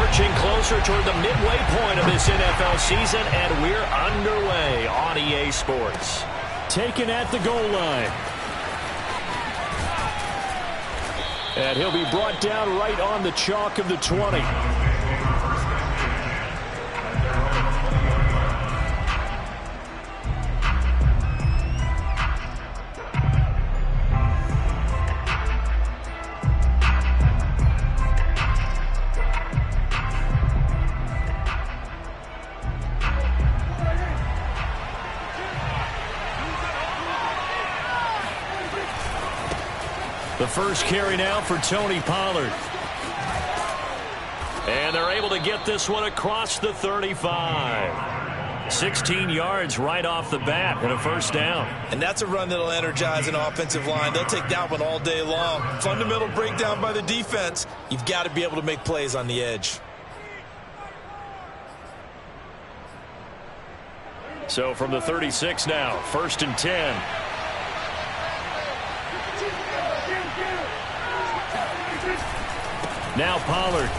Marching closer toward the midway point of this NFL season, and we're underway on EA Sports. Taken at the goal line. And he'll be brought down right on the chalk of the 20. The first carry now for Tony Pollard. And they're able to get this one across the 35. 16 yards right off the bat and a first down. And that's a run that'll energize an offensive line. They'll take that one all day long. Fundamental breakdown by the defense. You've got to be able to make plays on the edge. So from the 36 now, 1st and 10. Now Pollard.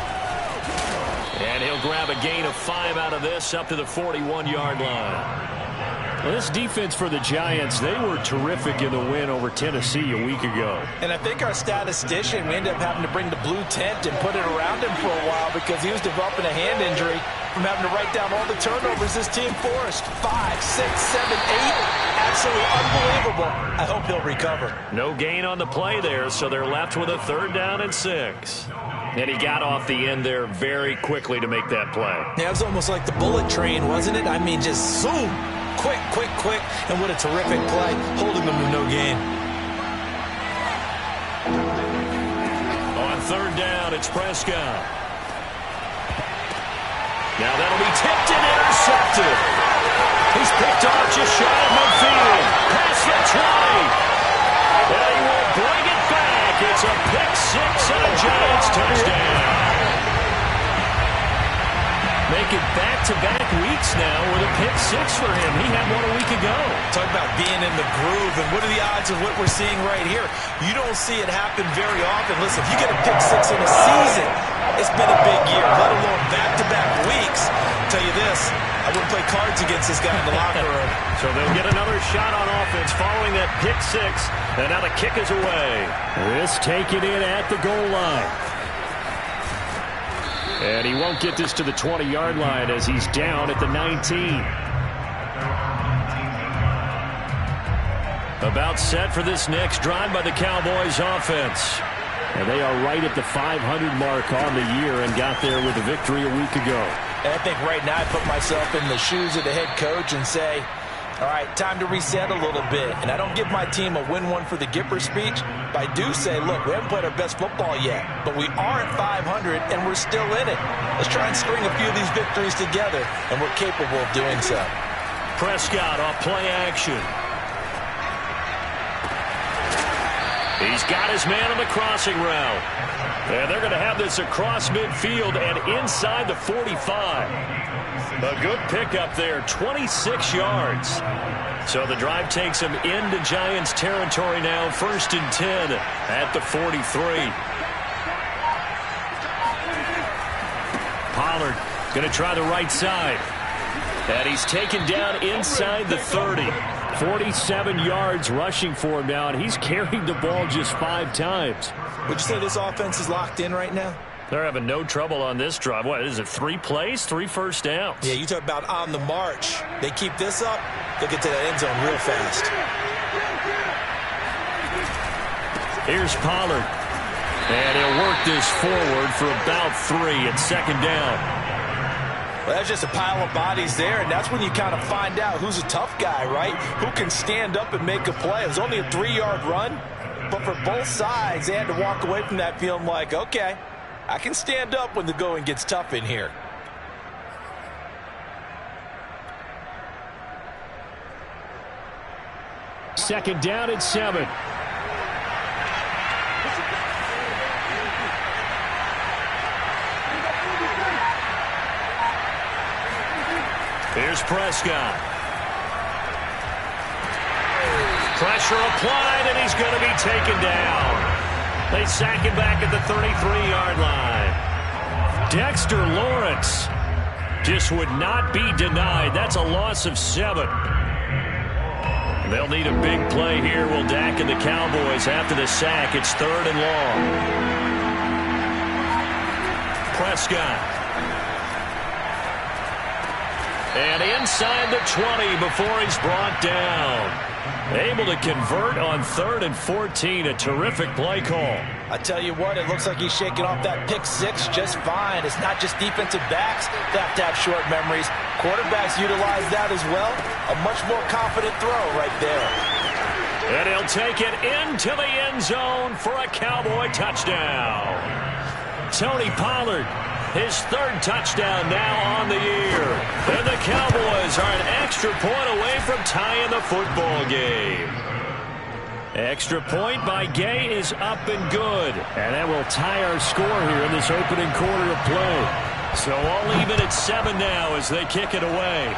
And he'll grab a gain of 5 out of this up to the 41-yard line. Well, this defense for the Giants, they were terrific in the win over Tennessee a week ago. And I think our statistician, we ended up having to bring the blue tent and put it around him for a while because he was developing a hand injury from having to write down all the turnovers this team forced. 5, 6, 7, 8. Absolutely unbelievable. I hope he'll recover. No gain on the play there, so they're left with a 3rd down and 6. And he got off the end there very quickly to make that play. Yeah, it was almost like the bullet train, wasn't it? I mean, just zoom. Quick, quick, quick. And what a terrific play, holding them to no gain. On 3rd down, it's Prescott. Now that'll be tipped and intercepted. He's picked off just shy of midfield. Past the 20. And he will bring it back. It's a pick 6 and a Giants touchdown. Make it back-to-back weeks now with a pick 6 for him. He had one a week ago. Talk about being in the groove, and what are the odds of what we're seeing right here? You don't see it happen very often. Listen, if you get a pick 6 in a season, it's been a big year, let alone back-to-back weeks. I'll tell you this, I wouldn't play cards against this guy in the locker room. So they'll get another shot on offense following that pick 6, and now the kick is away. This taken in at the goal line. And he won't get this to the 20-yard line as he's down at the 19. About set for this next drive by the Cowboys offense. And they are right at the 500 mark on the year and got there with a victory a week ago. And I think right now I put myself in the shoes of the head coach and say, all right, time to reset a little bit. And I don't give my team a win one for the Gipper speech, but I do say, look, we haven't played our best football yet, but we are at 500 and we're still in it. Let's try and string a few of these victories together, and we're capable of doing so. Prescott off play action. He's got his man on the crossing route. And they're going to have this across midfield and inside the 45. A good pickup there, 26 yards. So the drive takes him into Giants territory now, 1st and 10 at the 43. Pollard going to try the right side. And he's taken down inside the 30. 47 yards rushing for him now, and he's carried the ball just 5 times. Would you say this offense is locked in right now? They're having no trouble on this drive. What is it, 3 plays, 3 first downs? Yeah, you talk about on the march. They keep this up, they'll get to that end zone real fast. Here's Pollard. And he'll work this forward for about 3 at 2nd down. Well, that's just a pile of bodies there, and that's when you kind of find out who's a tough guy, right? Who can stand up and make a play. It was only a 3-yard run, but for both sides, they had to walk away from that feeling like, okay, I can stand up when the going gets tough in here. Second down and 7. Here's Prescott. Pressure applied, and he's going to be taken down. They sack him back at the 33-yard line. Dexter Lawrence just would not be denied. That's a loss of 7. They'll need a big play here. Will Dak and the Cowboys after the sack. It's 3rd and long. Prescott. And inside the 20 before he's brought down. Able to convert on 3rd and 14. A terrific play call. I tell you what, it looks like he's shaking off that pick 6 just fine. It's not just defensive backs that have to have short memories. Quarterbacks utilize that as well. A much more confident throw right there. And he'll take it into the end zone for a Cowboy touchdown. Tony Pollard, his 3rd touchdown now on the year. And the Cowboys are an extra point away from tying the football game. Extra point by Gay is up and good. And that will tie our score here in this opening quarter of play. So all even at 7 now as they kick it away.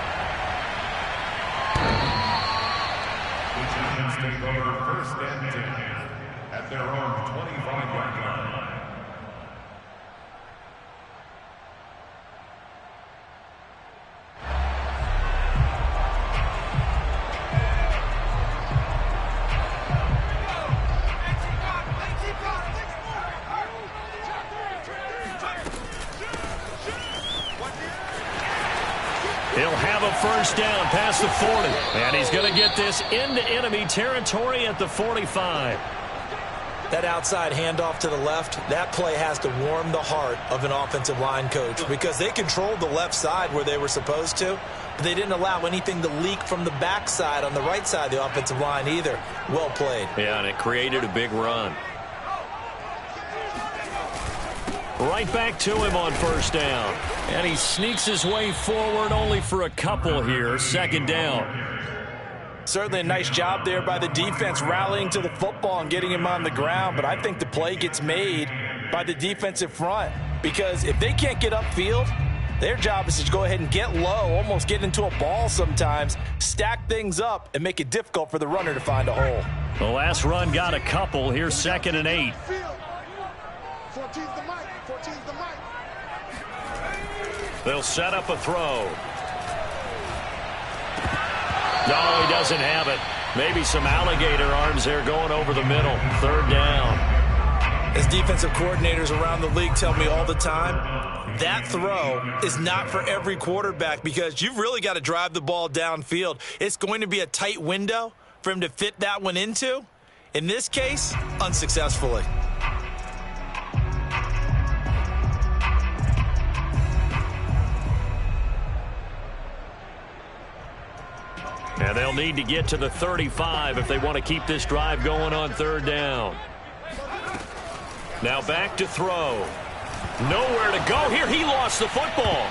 The Giants take over 1st and 10 at their own 25-yard line. He'll have a 1st down past the 40. And he's going to get this into enemy territory at the 45. That outside handoff to the left, that play has to warm the heart of an offensive line coach because they controlled the left side where they were supposed to, but they didn't allow anything to leak from the backside on the right side of the offensive line either. Well played. Yeah, and it created a big run. Right back to him on 1st down. And he sneaks his way forward only for a couple here. 2nd down. Certainly a nice job there by the defense rallying to the football and getting him on the ground. But I think the play gets made by the defensive front. Because if they can't get upfield, their job is to go ahead and get low, almost get into a ball sometimes, stack things up, and make it difficult for the runner to find a hole. The last run got a couple. Here's 2nd and 8. 14's the mic. 14's the mic. They'll set up a throw. No, he doesn't have it. Maybe some alligator arms there going over the middle. 3rd down. As defensive coordinators around the league tell me all the time, that throw is not for every quarterback because you've really got to drive the ball downfield. It's going to be a tight window for him to fit that one into. In this case, unsuccessfully. And they'll need to get to the 35 if they want to keep this drive going on 3rd down. Now back to throw. Nowhere to go here. He lost the football.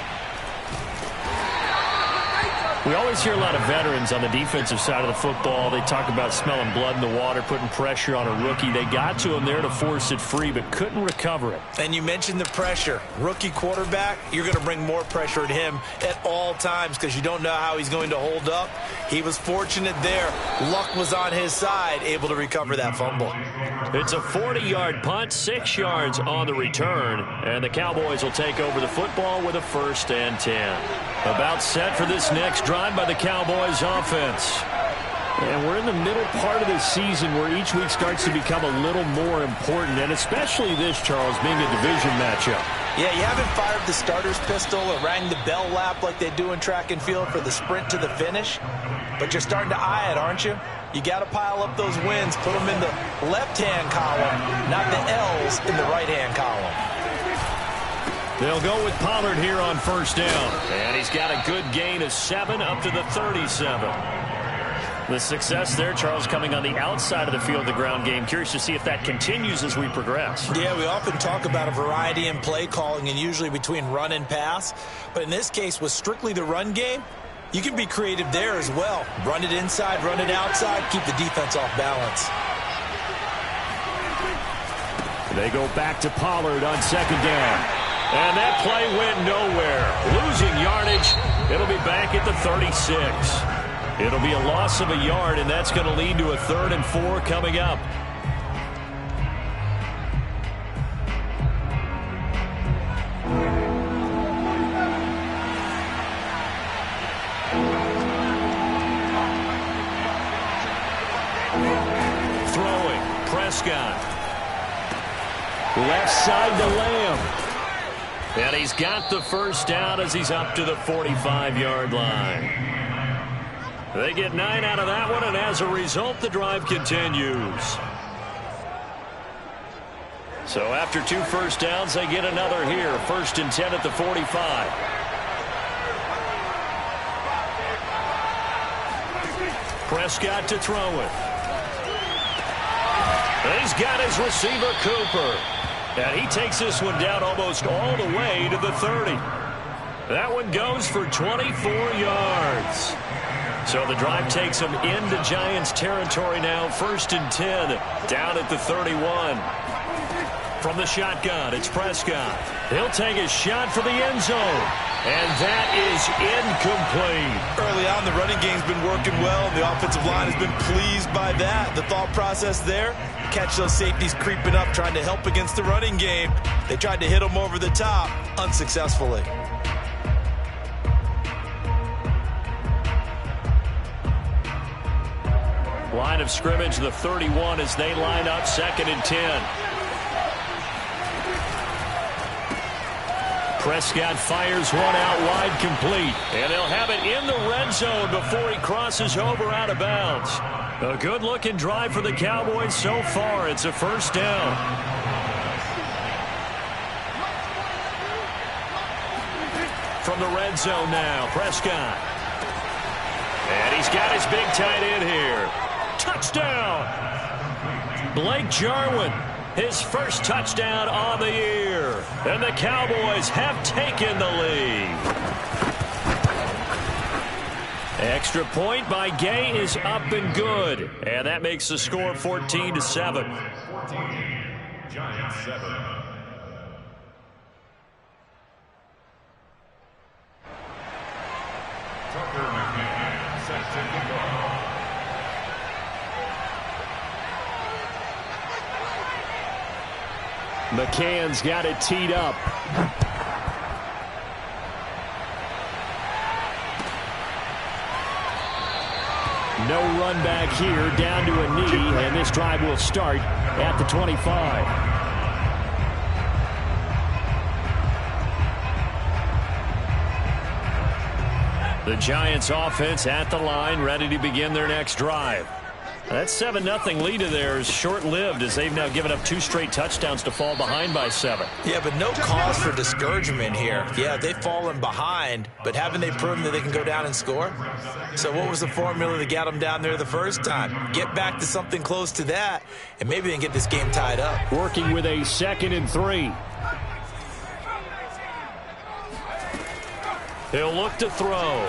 We always hear a lot of veterans on the defensive side of the football. They talk about smelling blood in the water, putting pressure on a rookie. They got to him there to force it free, but couldn't recover it. And you mentioned the pressure. Rookie quarterback, you're going to bring more pressure at him at all times because you don't know how he's going to hold up. He was fortunate there. Luck was on his side, able to recover that fumble. It's a 40-yard punt, 6 yards on the return, and the Cowboys will take over the football with a 1st and 10. About set for this next drive by the Cowboys offense. And we're in the middle part of the season where each week starts to become a little more important, and especially this, Charles, being a division matchup. Yeah, you haven't fired the starter's pistol or rang the bell lap like they do in track and field for the sprint to the finish, but you're starting to eye it, aren't you? You got to pile up those wins, put them in the left-hand column, not the L's in the right-hand column. They'll go with Pollard here on 1st down. And he's got a good gain of 7 up to the 37. The success there, Charles, coming on the outside of the field, the ground game. Curious to see if that continues as we progress. Yeah, we often talk about a variety in play calling and usually between run and pass. But in this case, with strictly the run game, you can be creative there as well. Run it inside, run it outside, keep the defense off balance. They go back to Pollard on 2nd down. And that play went nowhere. Losing yardage. It'll be back at the 36. It'll be a loss of a yard, and that's going to lead to a 3rd and 4 coming up. Throwing, Prescott. Left side to Lamb. And he's got the first down as he's up to the 45-yard line. They get 9 out of that one, and as a result, the drive continues. So after 2 first downs, they get another here. 1st and 10 at the 45. Prescott to throw it. He's got his receiver, Cooper. And he takes this one down almost all the way to the 30. That one goes for 24 yards. So the drive takes them into Giants territory now. 1st and 10 down at the 31. From the shotgun, it's Prescott. He'll take a shot for the end zone. And that is incomplete. Early on, the running game's been working well, and the offensive line has been pleased by that. The thought process there, catch those safeties creeping up, trying to help against the running game. They tried to hit them over the top, unsuccessfully. Line of scrimmage, the 31 as they line up 2nd and 10. Prescott fires one out wide, complete. And they'll have it in the red zone before he crosses over out of bounds. A good-looking drive for the Cowboys so far. It's a 1st down. From the red zone now, Prescott. And he's got his big tight end here. Touchdown! Blake Jarwin. His first touchdown on the year. And the Cowboys have taken the lead. Extra point by Gay is up and good. And that makes the score 14-7. 14, Giants 7. Tucker McKinnon set to kick off. McCann's got it teed up. No run back here, down to a knee, and this drive will start at the 25. The Giants offense at the line, ready to begin their next drive. That 7-0 lead of theirs short-lived as they've now given up 2 straight touchdowns to fall behind by 7. Yeah, but no cause for discouragement here. Yeah, they've fallen behind, but haven't they proven that they can go down and score? So what was the formula that got them down there the first time? Get back to something close to that, and maybe they can get this game tied up. Working with a 2nd and 3. He'll look to throw.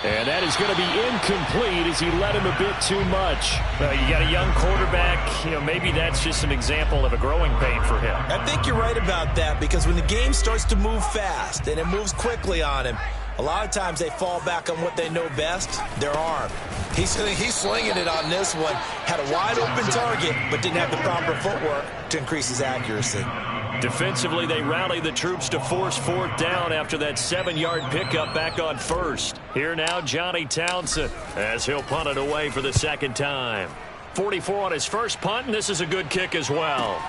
And that is going to be incomplete as he led him a bit too much. Well, you got a young quarterback. Maybe that's just an example of a growing pain for him. I think you're right about that, because when the game starts to move fast and it moves quickly on him, a lot of times they fall back on what they know best, their arm. He's slinging it on this one. Had a wide open target, but didn't have the proper footwork to increase his accuracy. Defensively, they rally the troops to force 4th down after that 7-yard pickup back on 1st. Here now, Johnny Townsend, as he'll punt it away for the 2nd time. 44 on his first punt, and this is a good kick as well.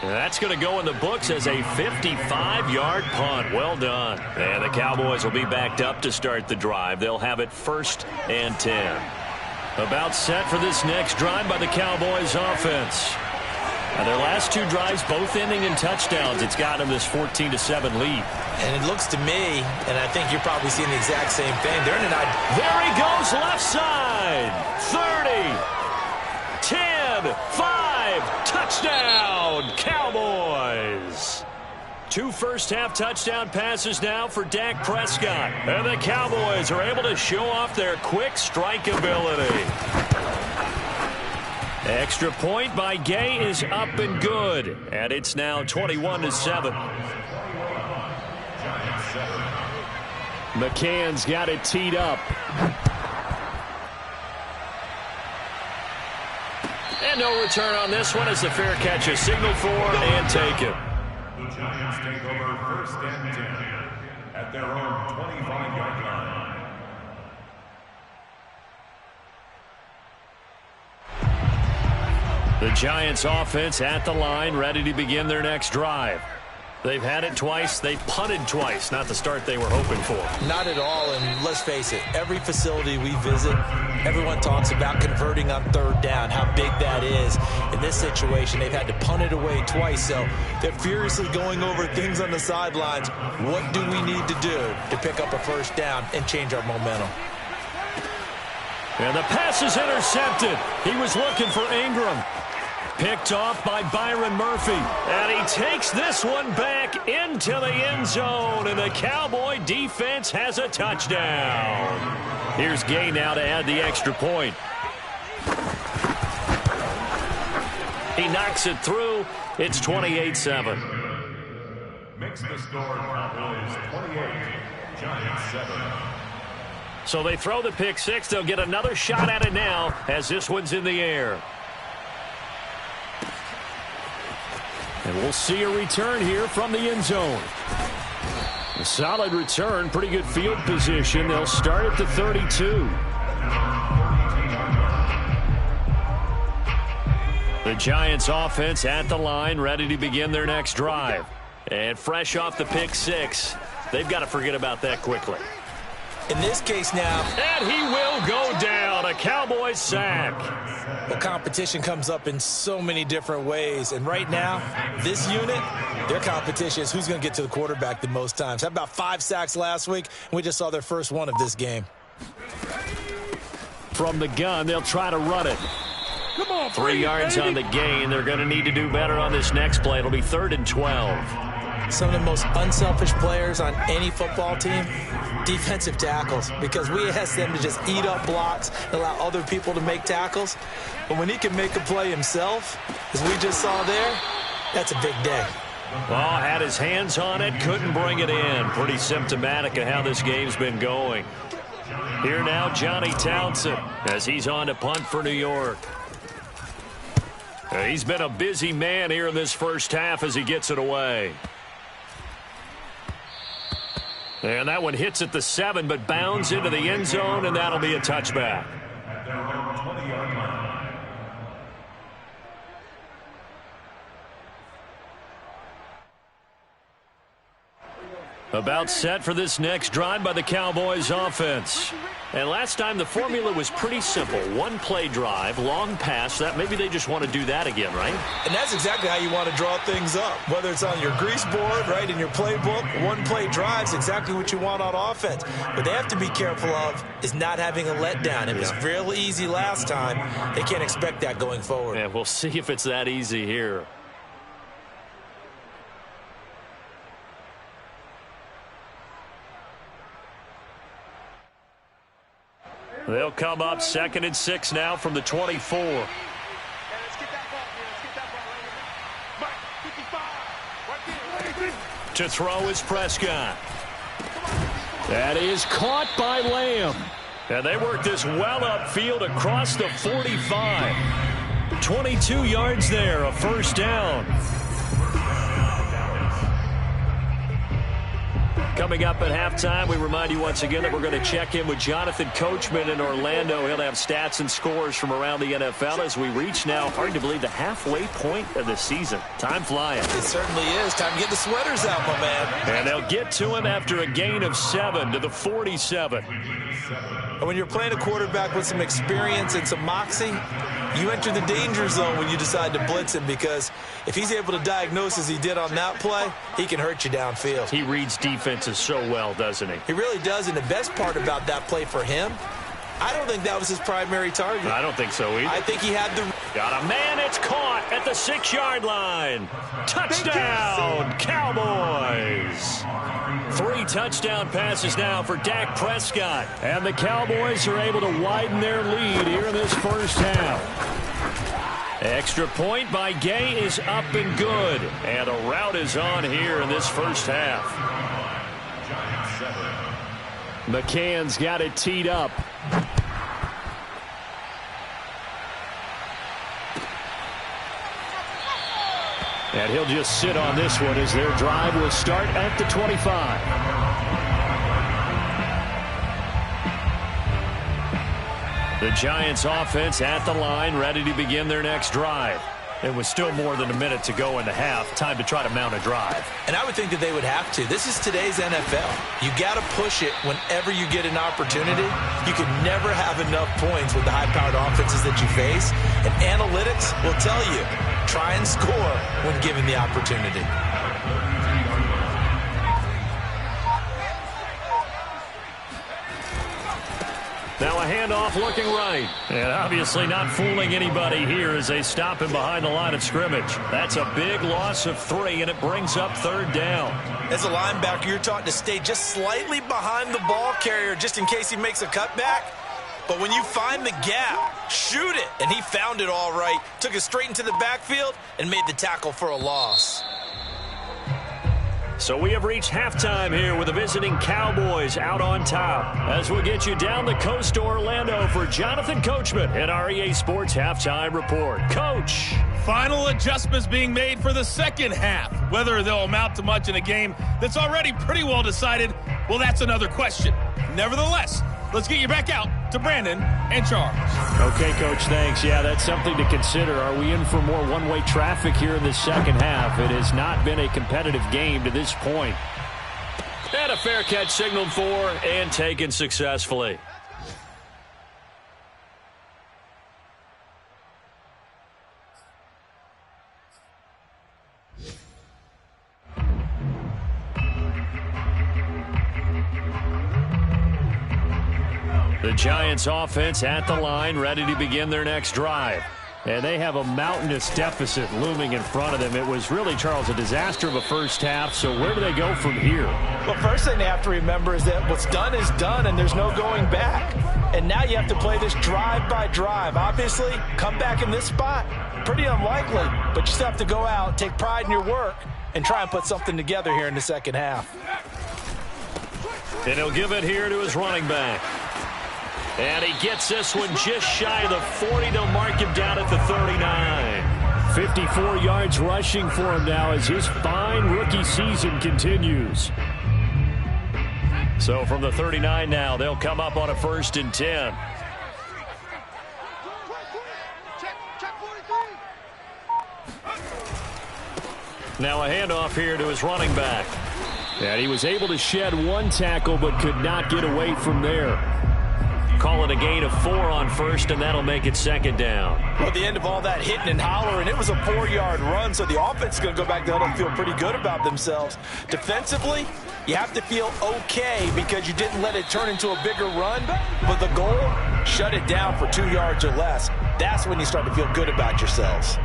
And that's going to go in the books as a 55-yard punt. Well done. And the Cowboys will be backed up to start the drive. They'll have it 1st and 10. About set for this next drive by the Cowboys offense. And their last 2 drives, both ending in touchdowns. It's got them this 14-7 lead. And it looks to me, and I think you're probably seeing the exact same thing. They're in an There he goes, left side. 30, 10, 5, touchdown, Cowboys. 2 first-half touchdown passes now for Dak Prescott. And the Cowboys are able to show off their quick strike ability. Extra point by Gay is up and good. And it's now 21-7. McCann's got it teed up. And no return on this one as the fair catch is signaled for and taken. The Giants take over 1st and 10 at their own 25-yard line. The Giants offense at the line, ready to begin their next drive. They've had it twice. They've punted twice. Not the start they were hoping for. Not at all, and let's face it, every facility we visit, everyone talks about converting on third down, how big that is. In this situation, they've had to punt it away twice, so they're furiously going over things on the sidelines. What do we need to do to pick up a first down and change our momentum? And the pass is intercepted. He was looking for Ingram. Picked off by Byron Murphy. And he takes this one back into the end zone. And the Cowboy defense has a touchdown. Here's Gay now to add the extra point. He knocks it through. It's 28-7. Makes the score Cowboys 28, Giants 7. So they throw the pick six. They'll get another shot at it now as this one's in the air. And we'll see a return here from the end zone. A solid return, pretty good field position. They'll start at the 32. The Giants offense at the line, ready to begin their next drive. And fresh off the pick six, they've got to forget about that quickly. In this case now, and he will go down. A Cowboys sack. The competition comes up in so many different ways. And right now, this unit, their competition is who's going to get to the quarterback the most times. How about 5 sacks last week? And we just saw their first one of this game. From the gun, they'll try to run it. Come on, 3 yards on the gain. They're going to need to do better on this next play. It'll be 3rd and 12. Some of the most unselfish players on any football team, defensive tackles, because we ask them to just eat up blocks and allow other people to make tackles. But when he can make a play himself, as we just saw there, that's a big day. Well, had his hands on it, couldn't bring it in. Pretty symptomatic of how this game's been going. Here now, Johnny Townsend, as he's on to punt for New York. He's been a busy man here in this first half as he gets it away. And that one hits at the 7, but bounds into the end zone, and that'll be a touchback. About set for this next drive by the Cowboys offense. And last time the formula was pretty simple. 1-play drive, long pass. That maybe they just want to do that again, right? And that's exactly how you want to draw things up. Whether it's on your grease board, right, in your playbook, 1-play drive's exactly what you want on offense. What they have to be careful of is not having a letdown. It was real easy last time. They can't expect that going forward. Yeah, we'll see if it's that easy here. They'll come up 2nd and 6 now from the 24. To throw is Prescott. That is caught by Lamb. And they work this well upfield across the 45. 22 yards there, a first down. Coming up at halftime, we remind you once again that we're going to check in with Jonathan Coachman in Orlando. He'll have stats and scores from around the NFL as we reach now, hard to believe, the halfway point of the season. Time flying. It certainly is. Time to get the sweaters out, my man. And they'll get to him after a gain of 7 to the 47. And when you're playing a quarterback with some experience and some moxie, you enter the danger zone when you decide to blitz him, because if he's able to diagnose as he did on that play, he can hurt you downfield. He reads defenses so well, doesn't he? He really does, and the best part about that play for him, I don't think that was his primary target. I don't think so either. I think he had the... Got a man, it's caught at the 6-yard line. Touchdown, Cowboys. 3 touchdown passes now for Dak Prescott. And the Cowboys are able to widen their lead here in this first half. Extra point by Gay is up and good. And a route is on here in this first half. McCann's got it teed up. And he'll just sit on this one as their drive will start at the 25. The Giants offense at the line, ready to begin their next drive. It was still more than a minute to go in the half. Time to try to mount a drive. And I would think that they would have to. This is today's NFL. You got to push it whenever you get an opportunity. You can never have enough points with the high-powered offenses that you face. And analytics will tell you, try and score when given the opportunity. Now a handoff looking right. And obviously not fooling anybody here as they stop him behind the line of scrimmage. That's a big loss of 3, and it brings up 3rd down. As a linebacker, you're taught to stay just slightly behind the ball carrier just in case he makes a cutback. But when you find the gap, shoot it. And he found it all right. Took it straight into the backfield and made the tackle for a loss. So we have reached halftime here with the visiting Cowboys out on top. As we'll get you down the coast to Orlando for Jonathan Coachman at our EA Sports Halftime Report. Coach. Final adjustments being made for the second half. Whether they'll amount to much in a game that's already pretty well decided, well, that's another question. Nevertheless, let's get you back out to Brandon and Charles. Okay, Coach, thanks. Yeah, that's something to consider. Are we in for more one-way traffic here in the second half? It has not been a competitive game to this point. And a fair catch signaled for and taken successfully. The Giants offense at the line, ready to begin their next drive. And they have a mountainous deficit looming in front of them. It was really, Charles, a disaster of a first half. So where do they go from here? Well, first thing they have to remember is that what's done is done, and there's no going back. And now you have to play this drive by drive. Obviously, come back in this spot, pretty unlikely. But you still have to go out, take pride in your work, and try and put something together here in the second half. And he'll give it here to his running back. And he gets this one just shy of the 40. They'll mark him down at the 39. 54 yards rushing for him now as his fine rookie season continues. So from the 39 now, they'll come up on a 1st and 10. Now a handoff here to his running back. And he was able to shed 1 tackle but could not get away from there. Call it a gain of 4 on 1st, and that'll make it 2nd down. Well, at the end of all that hitting and hollering, it was a 4-yard run, so the offense is going to go back there and feel pretty good about themselves. Defensively, you have to feel okay because you didn't let it turn into a bigger run, but the goal, shut it down for 2 yards or less. That's when you start to feel good about yourselves.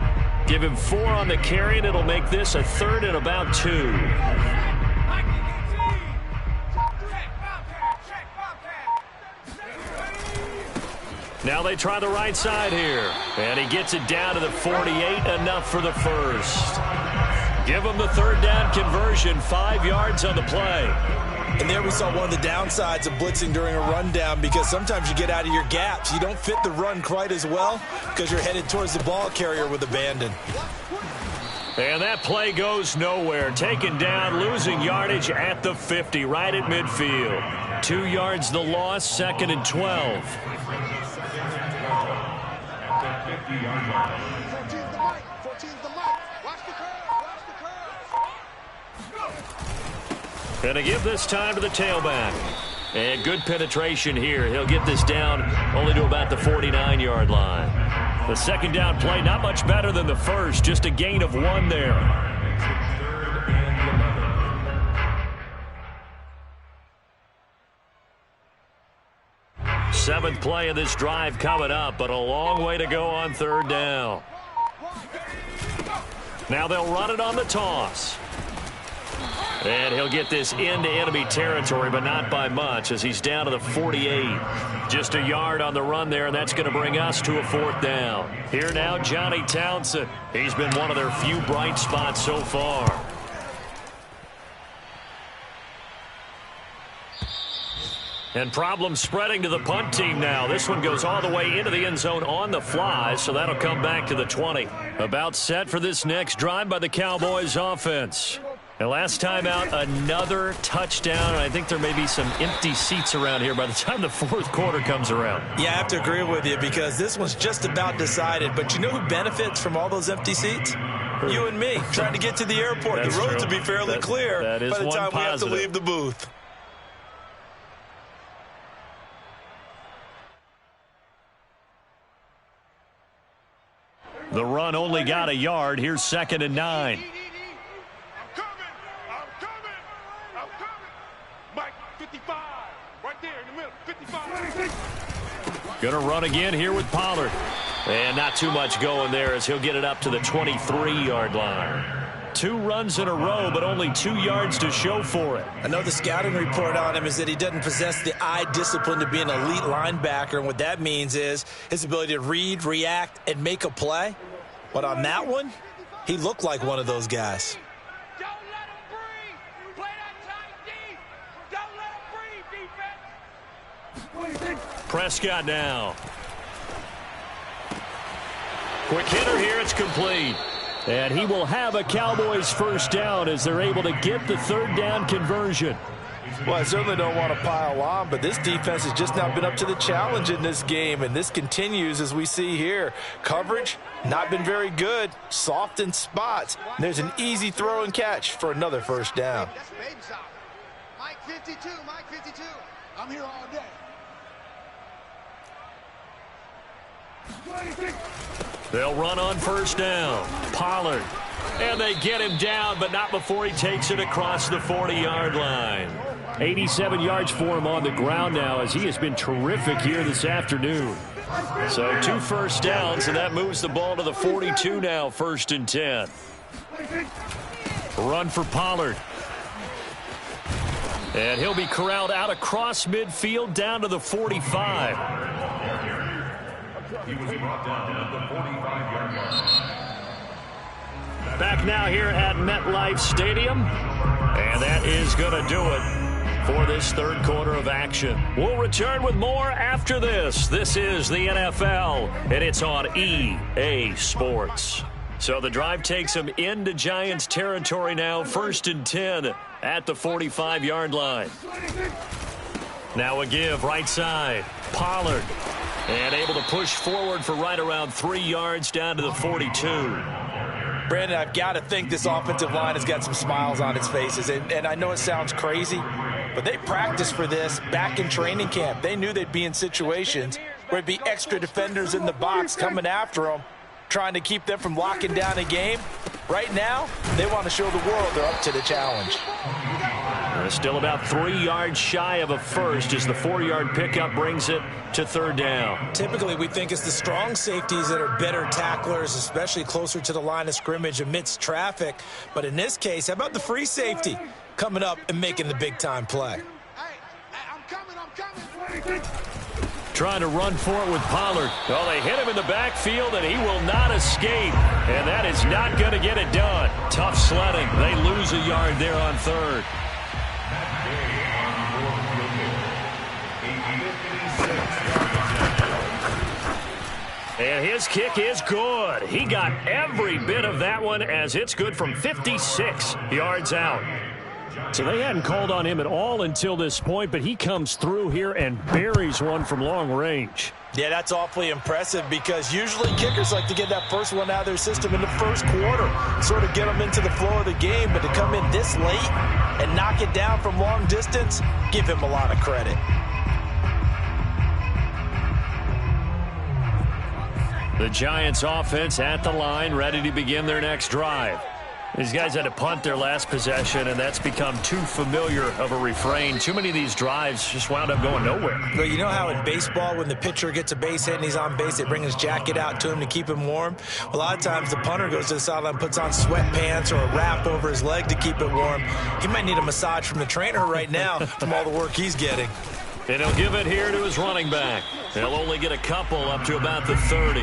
Give him 4 on the carry, and it'll make this a 3rd and about 2. Now they try the right side here. And he gets it down to the 48, enough for the first. Give him the 3rd down conversion, 5 yards on the play. And there we saw one of the downsides of blitzing during a rundown because sometimes you get out of your gaps. You don't fit the run quite as well because you're headed towards the ball carrier with abandon. And that play goes nowhere. Taken down, losing yardage at the 50, right at midfield. 2 yards the loss, 2nd and 12. Going to give this time to the tailback. And good penetration here. He'll get this down only to about the 49-yard line. The 2nd down play, not much better than the first. Just a gain of 1 there. 7th play of this drive coming up, but a long way to go on 3rd down. Now they'll run it on the toss. And he'll get this into enemy territory, but not by much as he's down to the 48. Just a yard on the run there, and that's going to bring us to a 4th down. Here now, Johnny Townsend. He's been one of their few bright spots so far. And problems spreading to the punt team now. This one goes all the way into the end zone on the fly, so that'll come back to the 20. About set for this next drive by the Cowboys offense. And last time out, another touchdown. And I think there may be some empty seats around here by the time the fourth quarter comes around. Yeah, I have to agree with you because this one's just about decided. But you know who benefits from all those empty seats? You and me, trying to get to the airport. The roads will be fairly clear by the time we have to leave the booth. The run only got a yard. Here's 2nd and 9. I'm coming. Mike, 55. Right there in the middle, 55. Gonna run again here with Pollard. And not too much going there as he'll get it up to the 23-yard line. 2 runs in a row, but only 2 yards to show for it. I know the scouting report on him is that he doesn't possess the eye discipline to be an elite linebacker, and what that means is his ability to read, react, and make a play. But on that one, he looked like one of those guys. Don't let him breathe. Play that tight D. Don't let him breathe, defense. Prescott now. Quick hitter here. It's complete. And he will have a Cowboys first down as they're able to get the 3rd down conversion. Well, I certainly don't want to pile on, but this defense has just not been up to the challenge in this game, and this continues as we see here. Coverage, not been very good, soft in spots. There's an easy throw and catch for another first down. That's baby shot. Mike 52, Mike 52. I'm here all day. They'll run on first down. Pollard. And they get him down, but not before he takes it across the 40-yard line. 87 yards for him on the ground now as he has been terrific here this afternoon. So 2 first downs, and that moves the ball to the 42 now, 1st and 10. Run for Pollard. And he'll be corralled out across midfield down to the 45. He was brought down at the 45-yard line. Back now here at MetLife Stadium. And that is going to do it for this 3rd quarter of action. We'll return with more after this. This is the NFL, and it's on EA Sports. So the drive takes them into Giants territory now, 1st and 10 at the 45-yard line. Now a give right side. Pollard. And able to push forward for right around 3 yards down to the 42. Brandon, I've got to think this offensive line has got some smiles on its faces. And I know it sounds crazy, but they practiced for this back in training camp. They knew they'd be in situations where it'd be extra defenders in the box coming after them, trying to keep them from locking down a game. Right now, they want to show the world they're up to the challenge. They're still about 3 yards shy of a first as the 4-yard pickup brings it to 3rd down. Typically, we think it's the strong safeties that are better tacklers, especially closer to the line of scrimmage amidst traffic. But in this case, how about the free safety coming up and making the big-time play? Hey, I'm coming. Trying to run for it with Pollard. Oh, they hit him in the backfield, and he will not escape. And that is not going to get it done. Tough sledding. They lose a yard there on 3rd. And his kick is good. He got every bit of that one as it's good from 56 yards out. So they hadn't called on him at all until this point, but he comes through here and buries one from long range. Yeah, that's awfully impressive because usually kickers like to get that first one out of their system in the first quarter, sort of get them into the flow of the game, but to come in this late and knock it down from long distance, give him a lot of credit. The Giants offense at the line, ready to begin their next drive. These guys had to punt their last possession, and that's become too familiar of a refrain. Too many of these drives just wound up going nowhere. But you know how in baseball, when the pitcher gets a base hit and he's on base, they bring his jacket out to him to keep him warm? A lot of times the punter goes to the sideline, puts on sweatpants or a wrap over his leg to keep it warm. He might need a massage from the trainer right now from all the work he's getting. And he'll give it here to his running back. He'll only get a couple up to about the 30.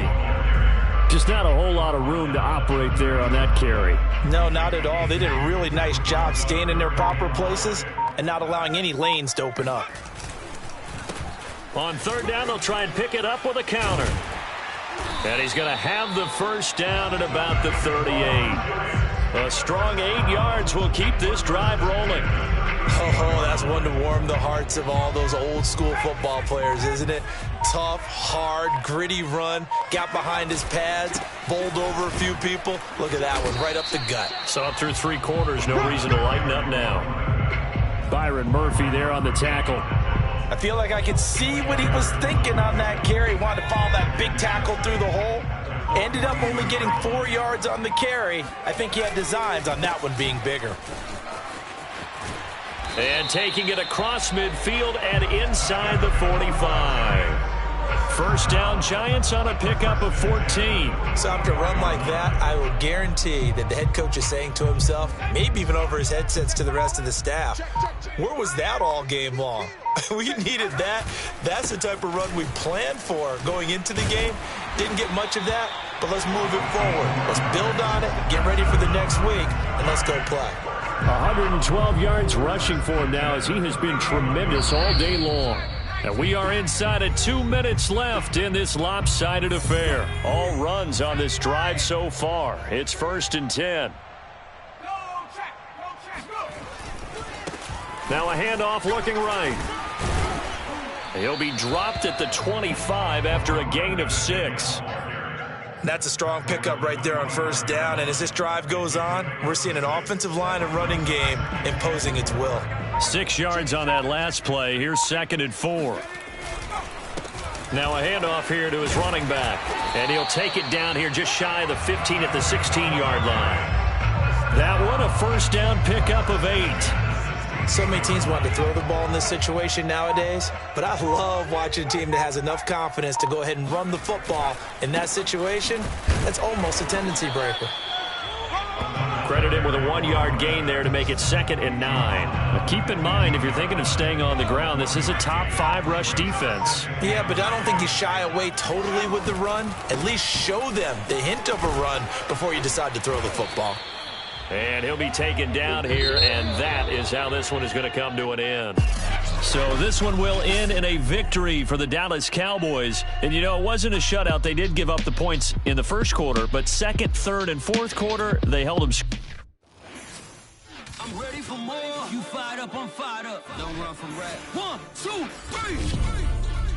Just not a whole lot of room to operate there on that carry. No, not at all. They did a really nice job staying in their proper places and not allowing any lanes to open up. On 3rd down, they'll try and pick it up with a counter. And he's going to have the first down at about the 38. A strong 8 yards will keep this drive rolling. Oh, that's one to warm the hearts of all those old school football players, isn't it? Tough, hard, gritty run, got behind his pads, bowled over a few people. Look at that one, right up the gut. Saw it through 3 quarters, no reason to lighten up now. Byron Murphy there on the tackle. I feel like I could see what he was thinking on that carry. Wanted to follow that big tackle through the hole. Ended up only getting 4 yards on the carry. I think he had designs on that one being bigger. And taking it across midfield and inside the 45. First down, Giants on a pickup of 14. So after a run like that, I will guarantee that the head coach is saying to himself, maybe even over his headsets to the rest of the staff, where was that all game long? We needed that. That's the type of run we planned for going into the game. Didn't get much of that, but let's move it forward. Let's build on it, get ready for the next week, and let's go play. 112 yards rushing for him now as he has been tremendous all day long. And we are inside of 2 minutes left in this lopsided affair. All runs on this drive so far. It's 1st and 10. Now a handoff looking right. He'll be dropped at the 25 after a gain of 6. That's a strong pickup right there on first down. And as this drive goes on, we're seeing an offensive line and running game imposing its will. 6 yards on that last play. Here's 2nd and 4. Now a handoff here to his running back. And he'll take it down here just shy of the 15 at the 16-yard line. That one a first down pickup of 8. So many teams want to throw the ball in this situation nowadays, but I love watching a team that has enough confidence to go ahead and run the football. In that situation, that's almost a tendency breaker. Credit him with a 1-yard gain there to make it 2nd and 9. But keep in mind, if you're thinking of staying on the ground, this is a top 5 rush defense. Yeah, but I don't think you shy away totally with the run. At least show them the hint of a run before you decide to throw the football. And he'll be taken down here, and that is how this one is going to come to an end. So this one will end in a victory for the Dallas Cowboys. And, you know, it wasn't a shutout. They did give up the points in the first quarter, but 2nd, 3rd, and 4th quarter, they held them. I'm ready for more. You fired up, I'm fired up. Don't run from rap. 1, 2, 3.